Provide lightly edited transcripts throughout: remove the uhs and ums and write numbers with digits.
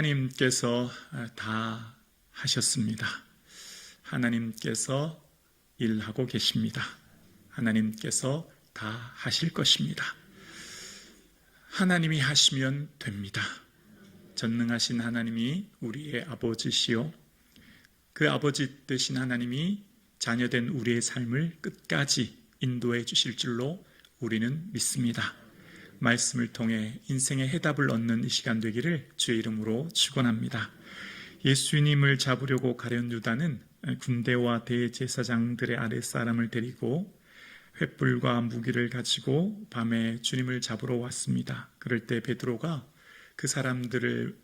하나님께서 다 하셨습니다. 하나님께서 일하고 계십니다. 하나님께서 다 하실 것입니다. 하나님이 하시면 됩니다. 전능하신 하나님이 우리의 아버지시요, 그 아버지 되신 하나님이 자녀된 우리의 삶을 끝까지 인도해 주실 줄로 우리는 믿습니다. 말씀을 통해 인생의 해답을 얻는 이 시간 되기를 주의 이름으로 축원합니다. 예수님을 잡으려고 가련 유다는 군대와 대제사장들의 아랫사람을 데리고 횃불과 무기를 가지고 밤에 주님을 잡으러 왔습니다. 그럴 때 베드로가 그 사람들을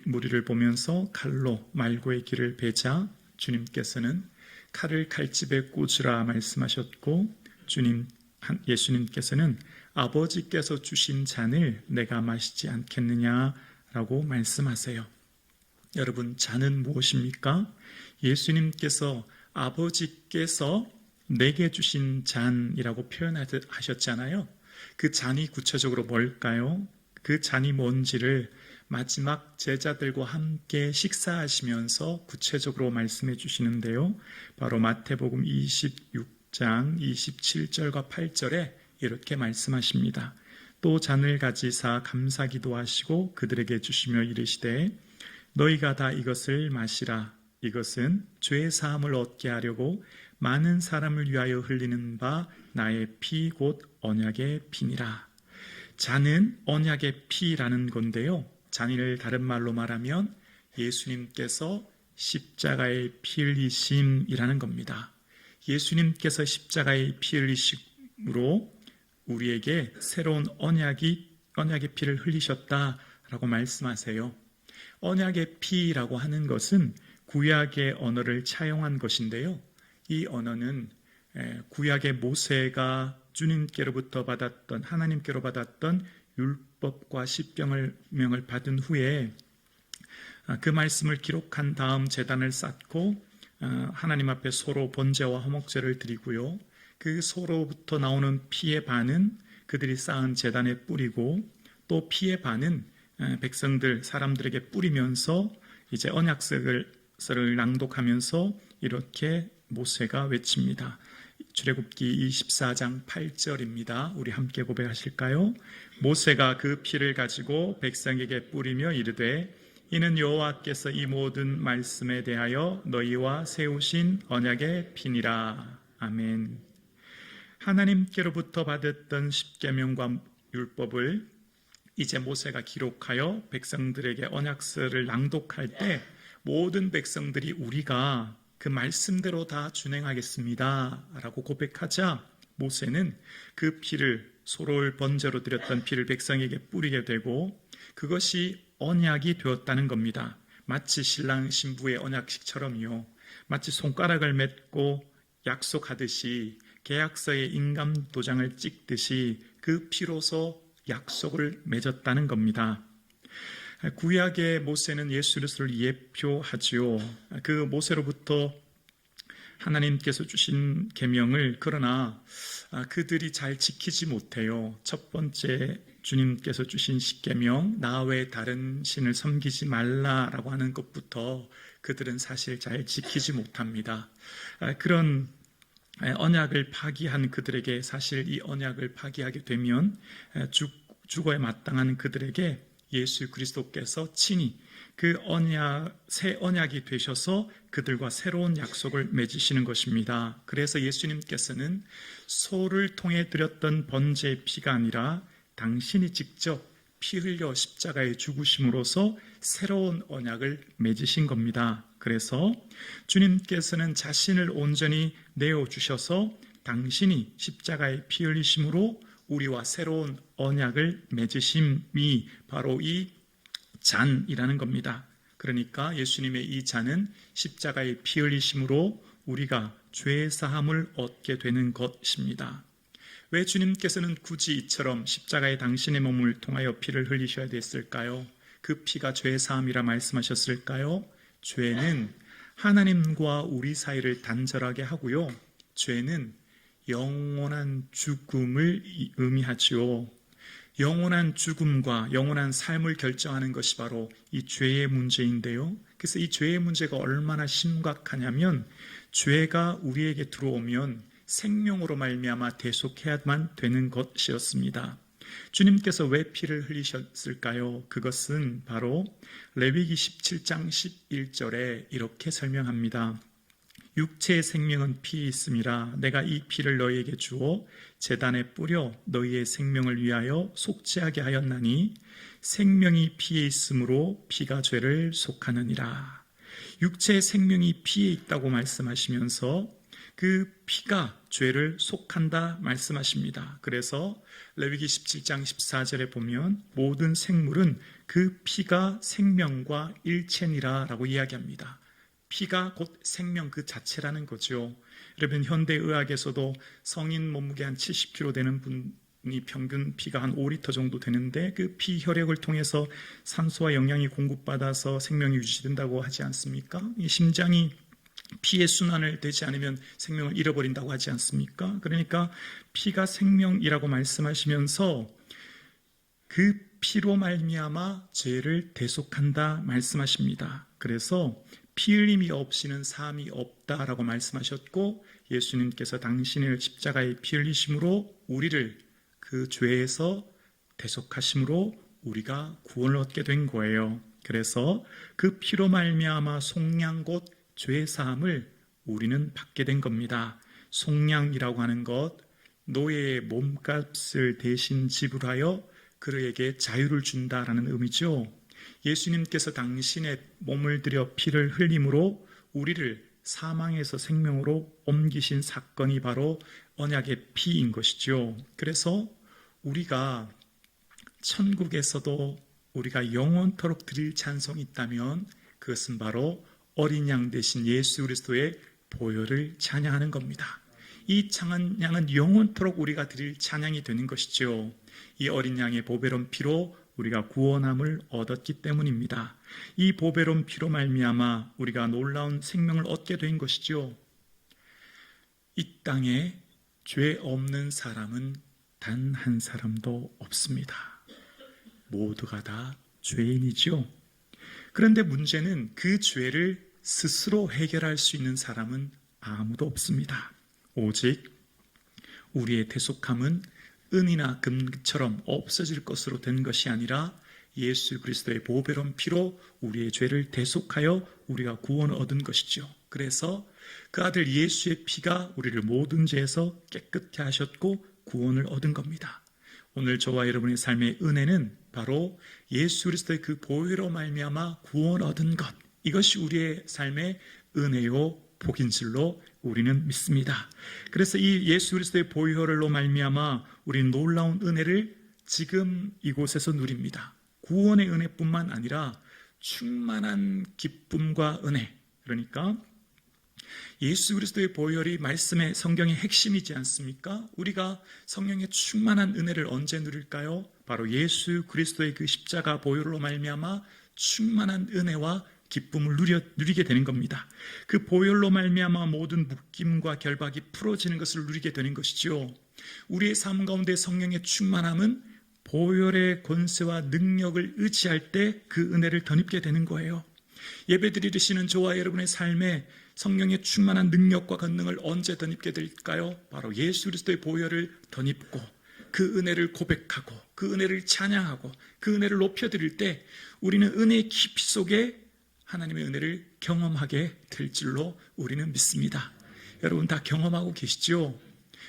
무리를 보면서 칼로 말고의 길을 베자 주님께서는 칼을 칼집에 꽂으라 말씀하셨고 예수님께서는 아버지께서 주신 잔을 내가 마시지 않겠느냐라고 말씀하세요. 여러분, 잔은 무엇입니까? 예수님께서 아버지께서 내게 주신 잔이라고 표현하셨잖아요. 그 잔이 구체적으로 뭘까요? 그 잔이 뭔지를 마지막 제자들과 함께 식사하시면서 구체적으로 말씀해 주시는데요. 바로 마태복음 26장 27절과 8절에 이렇게 말씀하십니다. 또 잔을 가지사 감사기도 하시고 그들에게 주시며 이르시되 너희가 다 이것을 마시라. 이것은 죄 사함을 얻게 하려고 많은 사람을 위하여 흘리는 바 나의 피 곧 언약의 피니라. 잔은 언약의 피라는 건데요. 잔을 다른 말로 말하면 예수님께서 십자가의 피 흘리심이라는 겁니다. 예수님께서 십자가의 피 흘리심으로 우리에게 새로운 언약의 피를 흘리셨다라고 말씀하세요. 언약의 피라고 하는 것은 구약의 언어를 차용한 것인데요. 이 언어는 구약의 모세가 하나님께로 받았던 율법과 십계명을 받은 후에 그 말씀을 기록한 다음 제단을 쌓고 하나님 앞에 소로 번제와 화목제를 드리고요. 그 소로부터 나오는 피의 반은 그들이 쌓은 제단에 뿌리고 또 피의 반은 사람들에게 뿌리면서 이제 언약서를 낭독하면서 이렇게 모세가 외칩니다. 출애굽기 24장 8절입니다. 우리 함께 고백하실까요? 모세가 그 피를 가지고 백성에게 뿌리며 이르되 이는 여호와께서 이 모든 말씀에 대하여 너희와 세우신 언약의 피니라. 아멘. 하나님께로부터 받았던 십계명과 율법을 이제 모세가 기록하여 백성들에게 언약서를 낭독할 때 모든 백성들이 우리가 그 말씀대로 다 준행하겠습니다 라고 고백하자 모세는 그 피를 소를 번제로 드렸던 피를 백성에게 뿌리게 되고 그것이 언약이 되었다는 겁니다. 마치 신랑 신부의 언약식처럼요. 마치 손가락을 맺고 약속하듯이 계약서에 인감 도장을 찍듯이 그 피로서 약속을 맺었다는 겁니다. 구약의 모세는 예수 그리스도를 예표하지요. 그 모세로부터 하나님께서 주신 계명을 그러나 그들이 잘 지키지 못해요. 첫 번째 주님께서 주신 십계명, 나 외에 다른 신을 섬기지 말라라고 하는 것부터 그들은 사실 잘 지키지 못합니다. 그런 언약을 파기한 그들에게 사실 이 언약을 파기하게 되면 죽어야 마땅한 그들에게 예수 그리스도께서 친히 그 새 언약이 되셔서 그들과 새로운 약속을 맺으시는 것입니다. 그래서 예수님께서는 소를 통해 드렸던 번제의 피가 아니라 당신이 직접 피 흘려 십자가에 죽으심으로써 새로운 언약을 맺으신 겁니다. 그래서 주님께서는 자신을 온전히 내어주셔서 당신이 십자가에 피 흘리심으로 우리와 새로운 언약을 맺으심이 바로 이 잔이라는 겁니다. 그러니까 예수님의 이 잔은 십자가의 피 흘리심으로 우리가 죄 사함을 얻게 되는 것입니다. 왜 주님께서는 굳이 이처럼 십자가에 당신의 몸을 통하여 피를 흘리셔야 됐을까요? 그 피가 죄 사함이라 말씀하셨을까요? 죄는 하나님과 우리 사이를 단절하게 하고요. 죄는 영원한 죽음을 의미하지요. 영원한 죽음과 영원한 삶을 결정하는 것이 바로 이 죄의 문제인데요. 그래서 이 죄의 문제가 얼마나 심각하냐면 죄가 우리에게 들어오면 생명으로 말미암아 대속해야만 되는 것이었습니다. 주님께서 왜 피를 흘리셨을까요? 그것은 바로 레위기 17장 11절에 이렇게 설명합니다. 육체의 생명은 피에 있음이라 내가 이 피를 너희에게 주어 제단에 뿌려 너희의 생명을 위하여 속죄하게 하였나니 생명이 피에 있으므로 피가 죄를 속하느니라. 육체의 생명이 피에 있다고 말씀하시면서 그 피가 죄를 속한다 말씀하십니다. 그래서 레위기 17장 14절에 보면 모든 생물은 그 피가 생명과 일체니라 라고 이야기합니다. 피가 곧 생명 그 자체라는 거죠. 여러분, 현대의학에서도 성인 몸무게 한 70kg 되는 분이 평균 피가 한 5리터 정도 되는데 그 피 혈액을 통해서 산소와 영양이 공급받아서 생명이 유지된다고 하지 않습니까? 이 심장이 피의 순환을 되지 않으면 생명을 잃어버린다고 하지 않습니까? 그러니까 피가 생명이라고 말씀하시면서 그 피로 말미암아 죄를 대속한다 말씀하십니다. 그래서 피 흘림이 없이는 사함이 없다라고 말씀하셨고 예수님께서 당신의 십자가의 피 흘리심으로 우리를 그 죄에서 대속하심으로 우리가 구원을 얻게 된 거예요. 그래서 그 피로 말미암아 속량 곧 죄 사함을 우리는 받게 된 겁니다. 속량이라고 하는 것, 노예의 몸값을 대신 지불하여 그에게 자유를 준다라는 의미죠. 예수님께서 당신의 몸을 들여 피를 흘림으로 우리를 사망에서 생명으로 옮기신 사건이 바로 언약의 피인 것이죠. 그래서 우리가 천국에서도 우리가 영원토록 드릴 찬송이 있다면 그것은 바로 어린 양 대신 예수 그리스도의 보혈을 찬양하는 겁니다. 이 찬양은 영원토록 우리가 드릴 찬양이 되는 것이죠. 이 어린 양의 보배로운 피로 우리가 구원함을 얻었기 때문입니다. 이 보배로운 피로 말미암아 우리가 놀라운 생명을 얻게 된 것이죠. 이 땅에 죄 없는 사람은 단 한 사람도 없습니다. 모두가 다 죄인이죠. 그런데 문제는 그 죄를 스스로 해결할 수 있는 사람은 아무도 없습니다. 오직 우리의 대속함은 은이나 금처럼 없어질 것으로 된 것이 아니라 예수 그리스도의 보배로운 피로 우리의 죄를 대속하여 우리가 구원을 얻은 것이죠. 그래서 그 아들 예수의 피가 우리를 모든 죄에서 깨끗게 하셨고 구원을 얻은 겁니다. 오늘 저와 여러분의 삶의 은혜는 바로 예수 그리스도의 그 보혈로 말미암아 구원 얻은 것, 이것이 우리의 삶의 은혜요 복인 줄로 우리는 믿습니다. 그래서 이 예수 그리스도의 보혈로 말미암아 우리는 놀라운 은혜를 지금 이곳에서 누립니다. 구원의 은혜뿐만 아니라 충만한 기쁨과 은혜, 그러니까 예수 그리스도의 보혈이 말씀의 성경의 핵심이지 않습니까? 우리가 성령의 충만한 은혜를 언제 누릴까요? 바로 예수 그리스도의 그 십자가 보혈로 말미암아 충만한 은혜와 기쁨을 누리게 되는 겁니다. 그 보혈로 말미암아 모든 묶임과 결박이 풀어지는 것을 누리게 되는 것이죠. 우리의 삶 가운데 성령의 충만함은 보혈의 권세와 능력을 의지할 때 그 은혜를 덧입게 되는 거예요. 예배드리시는 저와 여러분의 삶에 성령의 충만한 능력과 권능을 언제 덧입게 될까요? 바로 예수 그리스도의 보혈을 덧입고 그 은혜를 고백하고 그 은혜를 찬양하고 그 은혜를 높여드릴 때 우리는 은혜의 깊이 속에 하나님의 은혜를 경험하게 될 줄로 우리는 믿습니다. 여러분 다 경험하고 계시죠?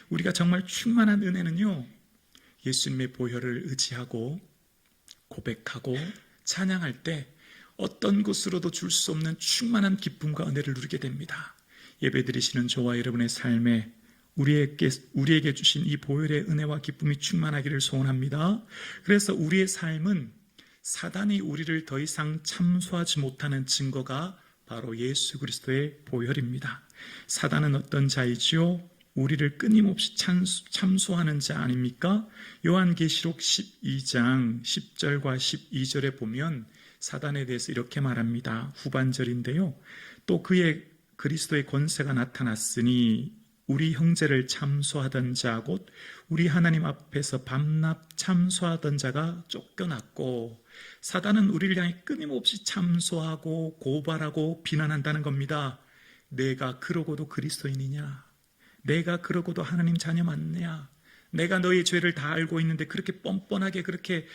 우리가 정말 충만한 은혜는요, 예수님의 보혈을 의지하고 고백하고 찬양할 때 어떤 것으로도 줄 수 없는 충만한 기쁨과 은혜를 누리게 됩니다. 예배드리시는 저와 여러분의 삶에 우리에게 주신 이 보혈의 은혜와 기쁨이 충만하기를 소원합니다. 그래서 우리의 삶은 사단이 우리를 더 이상 참소하지 못하는 증거가 바로 예수 그리스도의 보혈입니다. 사단은 어떤 자이지요? 우리를 끊임없이 참소하는 자 아닙니까? 요한계시록 12장 10절과 12절에 보면 사단에 대해서 이렇게 말합니다. 후반절인데요. 또 그의 그리스도의 권세가 나타났으니 우리 형제를 참소하던 자 곧 우리 하나님 앞에서 밤낮 참소하던 자가 쫓겨났고, 사단은 우리를 향해 끊임없이 참소하고 고발하고 비난한다는 겁니다. 내가 그러고도 그리스도인이냐? 내가 그러고도 하나님 자녀 맞느냐? 내가 너의 죄를 다 알고 있는데 그렇게 뻔뻔하게 그렇게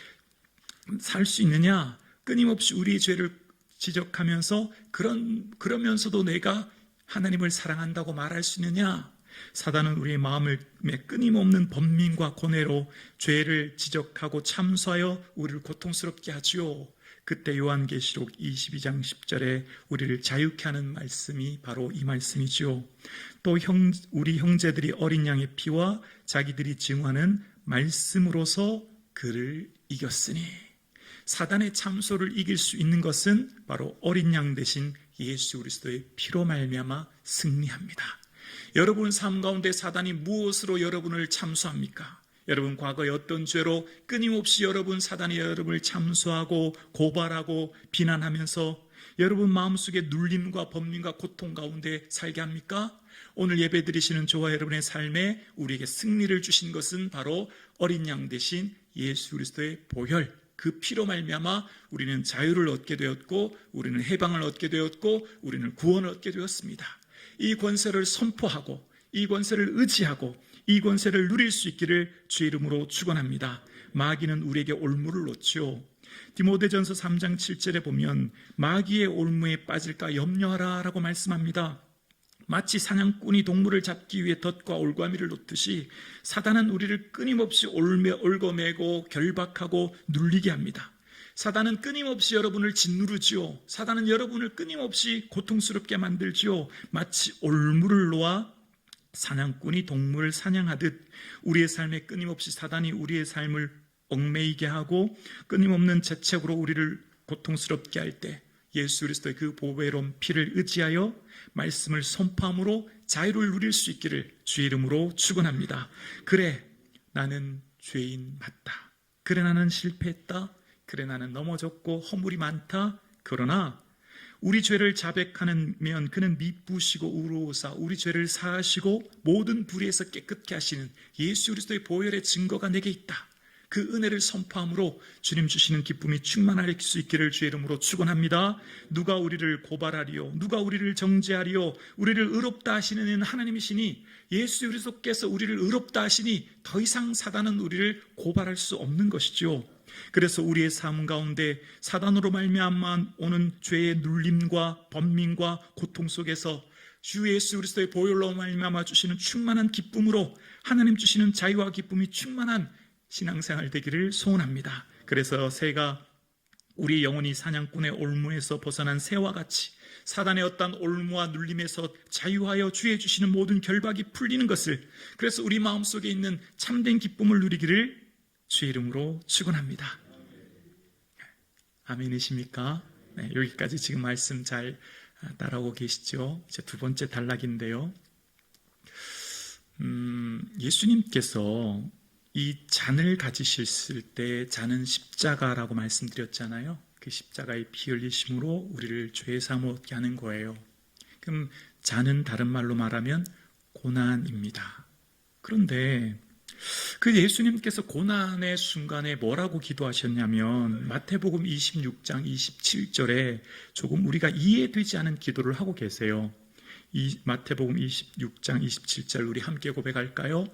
살 수 있느냐? 끊임없이 우리의 죄를 지적하면서 그러면서도 내가 하나님을 사랑한다고 말할 수 있느냐? 사단은 우리의 마음을 끊임없는 번민과 고뇌로 죄를 지적하고 참소하여 우리를 고통스럽게 하지요. 그때 요한계시록 22장 10절에 우리를 자유케 하는 말씀이 바로 이 말씀이지요. 또 우리 형제들이 어린 양의 피와 자기들이 증언하는 말씀으로서 그를 이겼으니, 사단의 참소를 이길 수 있는 것은 바로 어린 양 대신 예수 그리스도의 피로 말미암아 승리합니다. 여러분 삶 가운데 사단이 무엇으로 여러분을 참소합니까? 여러분 과거에 어떤 죄로 끊임없이 사단이 여러분을 참소하고 고발하고 비난하면서 여러분 마음속에 눌림과 번민과 고통 가운데 살게 합니까? 오늘 예배 드리시는 저와 여러분의 삶에 우리에게 승리를 주신 것은 바로 어린 양 대신 예수 그리스도의 보혈, 그 피로 말미암아 우리는 자유를 얻게 되었고, 우리는 해방을 얻게 되었고, 우리는 구원을 얻게 되었습니다. 이 권세를 선포하고, 이 권세를 의지하고, 이 권세를 누릴 수 있기를 주의 이름으로 축원합니다. 마귀는 우리에게 올무를 놓지요. 디모데전서 3장 7절에 보면 마귀의 올무에 빠질까 염려하라 라고 말씀합니다. 마치 사냥꾼이 동물을 잡기 위해 덫과 올가미를 놓듯이 사단은 우리를 끊임없이 얽어매고 결박하고 눌리게 합니다. 사단은 끊임없이 여러분을 짓누르지요. 사단은 여러분을 끊임없이 고통스럽게 만들지요. 마치 올무를 놓아 사냥꾼이 동물을 사냥하듯 우리의 삶에 끊임없이 사단이 우리의 삶을 얽매이게 하고 끊임없는 재책으로 우리를 고통스럽게 할 때 예수 그리스도의 그 보배로운 피를 의지하여 말씀을 선포함으로 자유를 누릴 수 있기를 주의 이름으로 축원합니다. 그래, 나는 죄인 맞다. 그래, 나는 실패했다. 그래, 나는 넘어졌고 허물이 많다. 그러나 우리 죄를 자백하면 그는 미쁘시고 의로우사 우리 죄를 사하시고 모든 불의에서 깨끗게 하시는 예수 그리스도의 보혈의 증거가 내게 있다. 그 은혜를 선포함으로 주님 주시는 기쁨이 충만할 수 있기를 주의 이름으로 축원합니다. 누가 우리를 고발하리요? 누가 우리를 정죄하리요? 우리를 의롭다 하시는 이는 하나님이시니, 예수 그리스도께서 우리를 의롭다 하시니 더 이상 사단은 우리를 고발할 수 없는 것이죠. 그래서 우리의 삶 가운데 사단으로 말미암아 오는 죄의 눌림과 번민과 고통 속에서 주 예수 그리스도의 보혈로 말미암아 주시는 충만한 기쁨으로 하나님 주시는 자유와 기쁨이 충만한 신앙생활 되기를 소원합니다. 그래서 새가 우리 영혼이 사냥꾼의 올무에서 벗어난 새와 같이 사단의 어떤 올무와 눌림에서 자유하여 주의 주시는 모든 결박이 풀리는 것을, 그래서 우리 마음속에 있는 참된 기쁨을 누리기를 주의 이름으로 축원합니다. 아멘이십니까? 네, 여기까지 지금 말씀 잘 따라오고 계시죠? 이제 두 번째 단락인데요. 예수님께서 이 잔을 가지셨을 때 잔은 십자가라고 말씀드렸잖아요. 그 십자가의 피 흘리심으로 우리를 죄 사함을 얻게 하는 거예요. 그럼 잔은 다른 말로 말하면 고난입니다. 그런데 그 예수님께서 고난의 순간에 뭐라고 기도하셨냐면 마태복음 26장 27절에 조금 우리가 이해되지 않은 기도를 하고 계세요. 이 마태복음 26장 27절 우리 함께 고백할까요?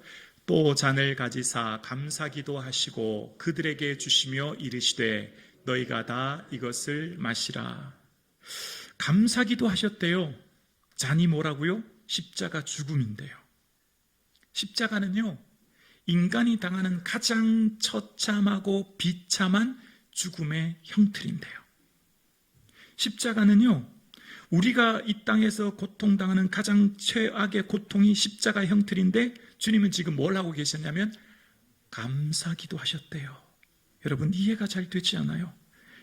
또 잔을 가지사 감사기도 하시고 그들에게 주시며 이르시되 너희가 다 이것을 마시라. 감사기도 하셨대요. 잔이 뭐라고요? 십자가 죽음인데요. 십자가는요, 인간이 당하는 가장 처참하고 비참한 죽음의 형틀인데요. 십자가는요, 우리가 이 땅에서 고통당하는 가장 최악의 고통이 십자가 형틀인데 주님은 지금 뭘 하고 계셨냐면 감사기도 하셨대요. 여러분 이해가 잘 되지 않아요?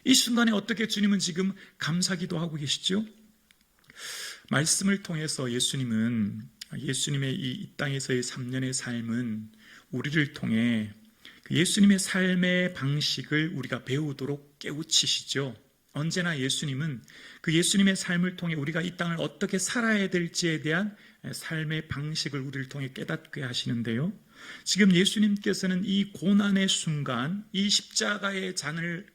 이 순간에 어떻게 주님은 지금 감사기도 하고 계시죠? 말씀을 통해서 예수님의 이 땅에서의 3년의 삶은 우리를 통해 예수님의 삶의 방식을 우리가 배우도록 깨우치시죠. 언제나 예수님은 그 예수님의 삶을 통해 우리가 이 땅을 어떻게 살아야 될지에 대한 삶의 방식을 우리를 통해 깨닫게 하시는데요. 지금 예수님께서는 이 고난의 순간, 이 십자가의 잔을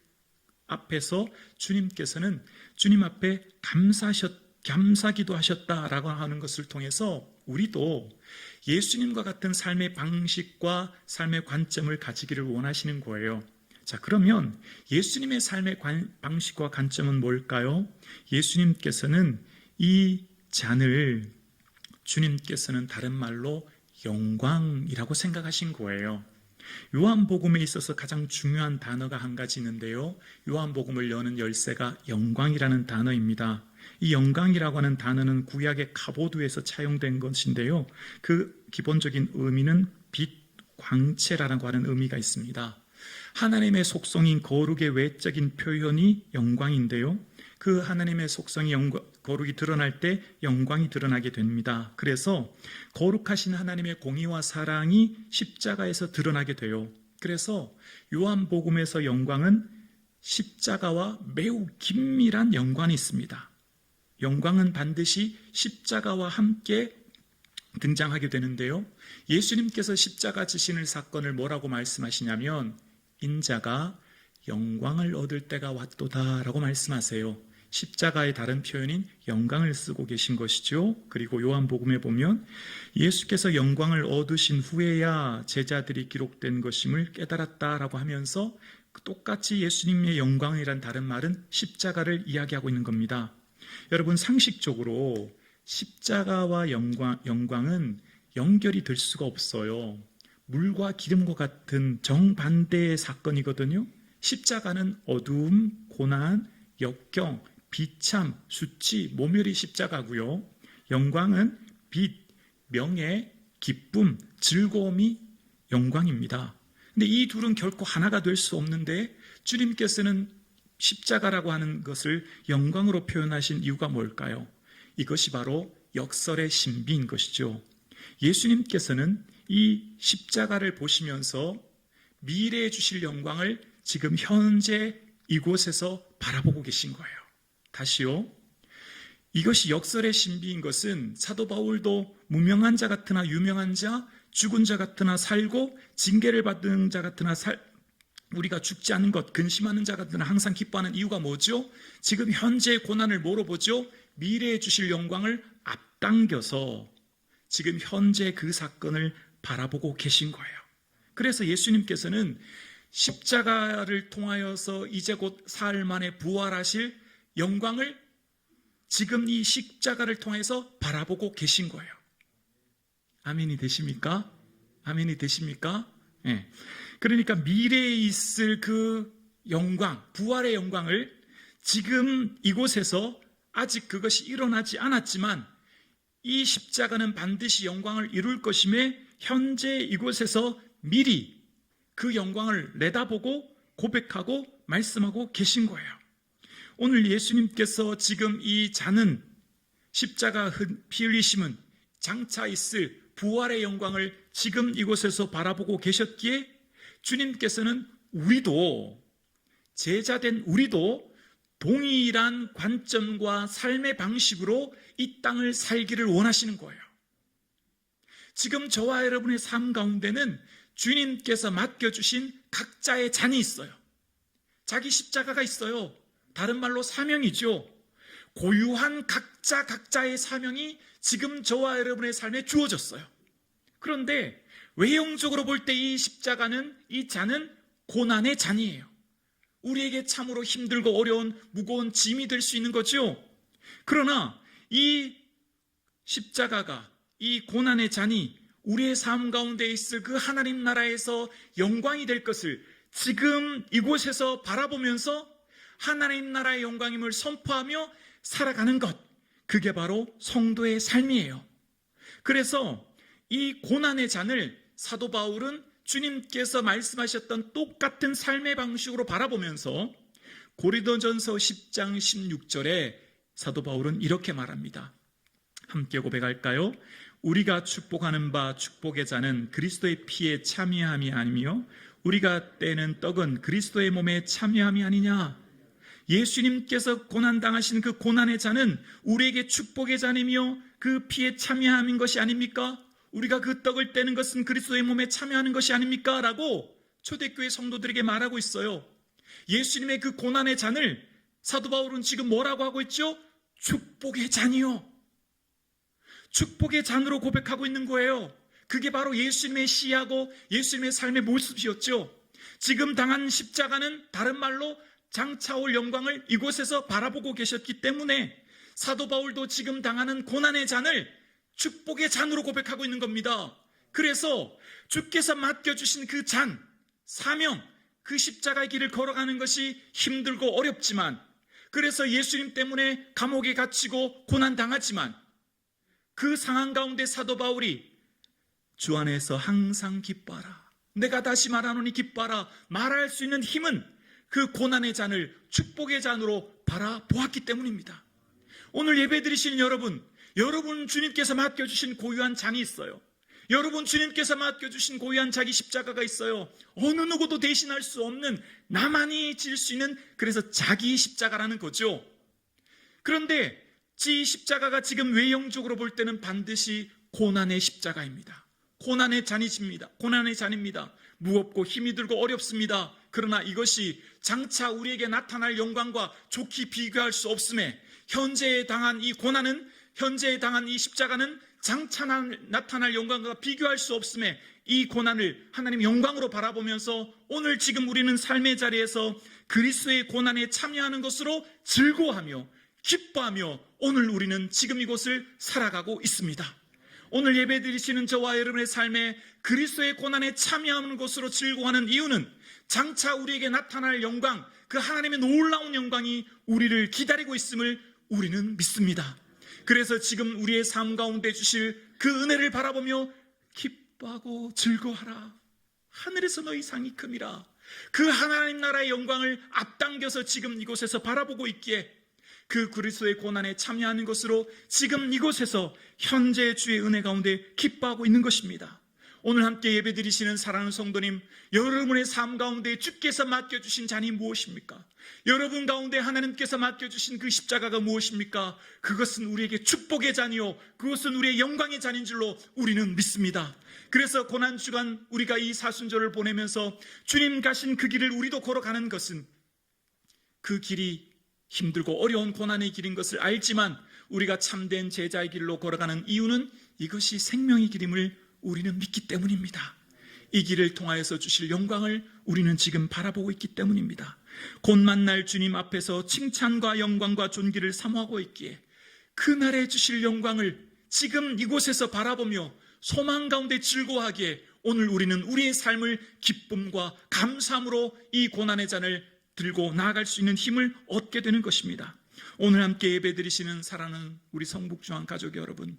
앞에서 주님께서는 주님 앞에 감사기도 하셨다라고 하는 것을 통해서 우리도 예수님과 같은 삶의 방식과 삶의 관점을 가지기를 원하시는 거예요. 자, 그러면 예수님의 삶의 방식과 관점은 뭘까요? 예수님께서는 이 잔을 주님께서는 다른 말로 영광이라고 생각하신 거예요. 요한복음에 있어서 가장 중요한 단어가 한 가지 있는데요. 요한복음을 여는 열쇠가 영광이라는 단어입니다. 이 영광이라고 하는 단어는 구약의 가보드에서 차용된 것인데요. 그 기본적인 의미는 빛, 광채라고 하는 의미가 있습니다. 하나님의 속성인 거룩의 외적인 표현이 영광인데요. 그 하나님의 속성이 거룩이 드러날 때 영광이 드러나게 됩니다. 그래서 거룩하신 하나님의 공의와 사랑이 십자가에서 드러나게 돼요. 그래서 요한복음에서 영광은 십자가와 매우 긴밀한 연관이 있습니다. 영광은 반드시 십자가와 함께 등장하게 되는데요. 예수님께서 십자가 지시는 사건을 뭐라고 말씀하시냐면 인자가 영광을 얻을 때가 왔도다 라고 말씀하세요. 십자가의 다른 표현인 영광을 쓰고 계신 것이죠. 그리고 요한복음에 보면 예수께서 영광을 얻으신 후에야 제자들이 기록된 것임을 깨달았다라고 하면서 똑같이 예수님의 영광이란 다른 말은 십자가를 이야기하고 있는 겁니다. 여러분, 상식적으로 십자가와 영광은 연결이 될 수가 없어요. 물과 기름과 같은 정반대의 사건이거든요. 십자가는 어두움, 고난, 역경, 비참, 수치, 모멸이 십자가고요. 영광은 빛, 명예, 기쁨, 즐거움이 영광입니다. 근데 이 둘은 결코 하나가 될 수 없는데 주님께서는 십자가라고 하는 것을 영광으로 표현하신 이유가 뭘까요? 이것이 바로 역설의 신비인 것이죠. 예수님께서는 이 십자가를 보시면서 미래에 주실 영광을 지금 현재 이곳에서 바라보고 계신 거예요. 다시요. 이것이 역설의 신비인 것은 사도 바울도 무명한 자 같으나 유명한 자, 죽은 자 같으나 살고 징계를 받은 자 같으나 우리가 죽지 않은 것, 근심하는 자 같으나 항상 기뻐하는 이유가 뭐죠? 지금 현재의 고난을 뭐로 보죠? 미래에 주실 영광을 앞당겨서 지금 현재 그 사건을 바라보고 계신 거예요. 그래서 예수님께서는 십자가를 통하여서 이제 곧 사흘 만에 부활하실 영광을 지금 이 십자가를 통해서 바라보고 계신 거예요. 아멘이 되십니까? 아멘이 되십니까? 네. 그러니까 미래에 있을 그 영광, 부활의 영광을 지금 이곳에서 아직 그것이 일어나지 않았지만 이 십자가는 반드시 영광을 이룰 것임에 현재 이곳에서 미리 그 영광을 내다보고 고백하고 말씀하고 계신 거예요. 오늘 예수님께서 지금 이 잔은 십자가 피 흘리심은 장차 있을 부활의 영광을 지금 이곳에서 바라보고 계셨기에 주님께서는 우리도 제자된 우리도 동일한 관점과 삶의 방식으로 이 땅을 살기를 원하시는 거예요. 지금 저와 여러분의 삶 가운데는 주님께서 맡겨주신 각자의 잔이 있어요. 자기 십자가가 있어요. 다른 말로 사명이죠. 고유한 각자의 사명이 지금 저와 여러분의 삶에 주어졌어요. 그런데 외형적으로 볼 때 이 십자가는, 이 잔은 고난의 잔이에요. 우리에게 참으로 힘들고 어려운 무거운 짐이 될 수 있는 거죠. 그러나 이 십자가가, 이 고난의 잔이 우리의 삶 가운데 있을 그 하나님 나라에서 영광이 될 것을 지금 이곳에서 바라보면서 하나님 나라의 영광임을 선포하며 살아가는 것, 그게 바로 성도의 삶이에요. 그래서 이 고난의 잔을 사도 바울은 주님께서 말씀하셨던 똑같은 삶의 방식으로 바라보면서 고린도전서 10장 16절에 사도 바울은 이렇게 말합니다. 함께 고백할까요? 우리가 축복하는 바 축복의 잔은 그리스도의 피에 참여함이 아니며 우리가 떼는 떡은 그리스도의 몸에 참여함이 아니냐. 예수님께서 고난당하신 그 고난의 잔은 우리에게 축복의 잔이며 그 피에 참여하는 것이 아닙니까? 우리가 그 떡을 떼는 것은 그리스도의 몸에 참여하는 것이 아닙니까? 라고 초대교회 성도들에게 말하고 있어요. 예수님의 그 고난의 잔을 사도 바울은 지금 뭐라고 하고 있죠? 축복의 잔이요. 축복의 잔으로 고백하고 있는 거예요. 그게 바로 예수님의 시하고 예수님의 삶의 모습이었죠. 지금 당한 십자가는 다른 말로 장차올 영광을 이곳에서 바라보고 계셨기 때문에 사도 바울도 지금 당하는 고난의 잔을 축복의 잔으로 고백하고 있는 겁니다. 그래서 주께서 맡겨주신 그 잔, 사명, 그 십자가의 길을 걸어가는 것이 힘들고 어렵지만, 그래서 예수님 때문에 감옥에 갇히고 고난당하지만 그 상황 가운데 사도 바울이 주 안에서 항상 기뻐하라, 내가 다시 말하노니 기뻐하라 말할 수 있는 힘은 그 고난의 잔을 축복의 잔으로 바라보았기 때문입니다. 오늘 예배 드리시는 여러분 주님께서 맡겨주신 고유한 잔이 있어요. 여러분 주님께서 맡겨주신 고유한 자기 십자가가 있어요. 어느 누구도 대신할 수 없는, 나만이 질 수 있는, 그래서 자기 십자가라는 거죠. 그런데 이 십자가가 지금 외형적으로 볼 때는 반드시 고난의 십자가입니다. 고난의 잔이십니다. 고난의 잔입니다. 무겁고 힘이 들고 어렵습니다. 그러나 이것이 장차 우리에게 나타날 영광과 좋게 비교할 수 없음에, 현재에 당한 이 고난은, 현재에 당한 이 십자가는 장차 나타날 영광과 비교할 수 없음에 이 고난을 하나님 영광으로 바라보면서 오늘 지금 우리는 삶의 자리에서 그리스도의 고난에 참여하는 것으로 즐거워하며 기뻐하며 오늘 우리는 지금 이곳을 살아가고 있습니다. 오늘 예배 드리시는 저와 여러분의 삶에 그리스도의 고난에 참여하는 것으로 즐거워하는 이유는 장차 우리에게 나타날 영광, 그 하나님의 놀라운 영광이 우리를 기다리고 있음을 우리는 믿습니다. 그래서 지금 우리의 삶 가운데 주실 그 은혜를 바라보며 기뻐하고 즐거워하라. 하늘에서 너희 상이 큼이라. 그 하나님 나라의 영광을 앞당겨서 지금 이곳에서 바라보고 있기에 그 그리스도의 고난에 참여하는 것으로 지금 이곳에서 현재 주의 은혜 가운데 기뻐하고 있는 것입니다. 오늘 함께 예배 드리시는 사랑하는 성도님, 여러분의 삶 가운데 주께서 맡겨주신 잔이 무엇입니까? 여러분 가운데 하나님께서 맡겨주신 그 십자가가 무엇입니까? 그것은 우리에게 축복의 잔이요, 그것은 우리의 영광의 잔인 줄로 우리는 믿습니다. 그래서 고난주간 우리가 이 사순절을 보내면서 주님 가신 그 길을 우리도 걸어가는 것은, 그 길이 힘들고 어려운 고난의 길인 것을 알지만 우리가 참된 제자의 길로 걸어가는 이유는 이것이 생명의 길임을 우리는 믿기 때문입니다. 이 길을 통하여서 주실 영광을 우리는 지금 바라보고 있기 때문입니다. 곧 만날 주님 앞에서 칭찬과 영광과 존귀를 사모하고 있기에 그날에 주실 영광을 지금 이곳에서 바라보며 소망 가운데 즐거워하기에 오늘 우리는 우리의 삶을 기쁨과 감사함으로 이 고난의 잔을 들고 나아갈 수 있는 힘을 얻게 되는 것입니다. 오늘 함께 예배 드리시는 사랑하는 우리 성북중앙 가족 여러분,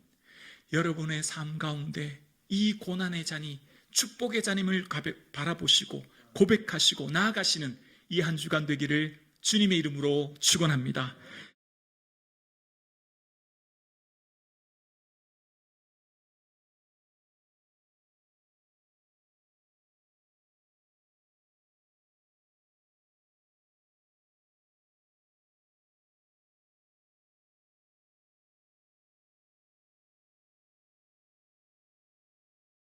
여러분의 삶 가운데 이 고난의 잔이 축복의 잔임을 바라보시고 고백하시고 나아가시는 이 한 주간 되기를 주님의 이름으로 축원합니다.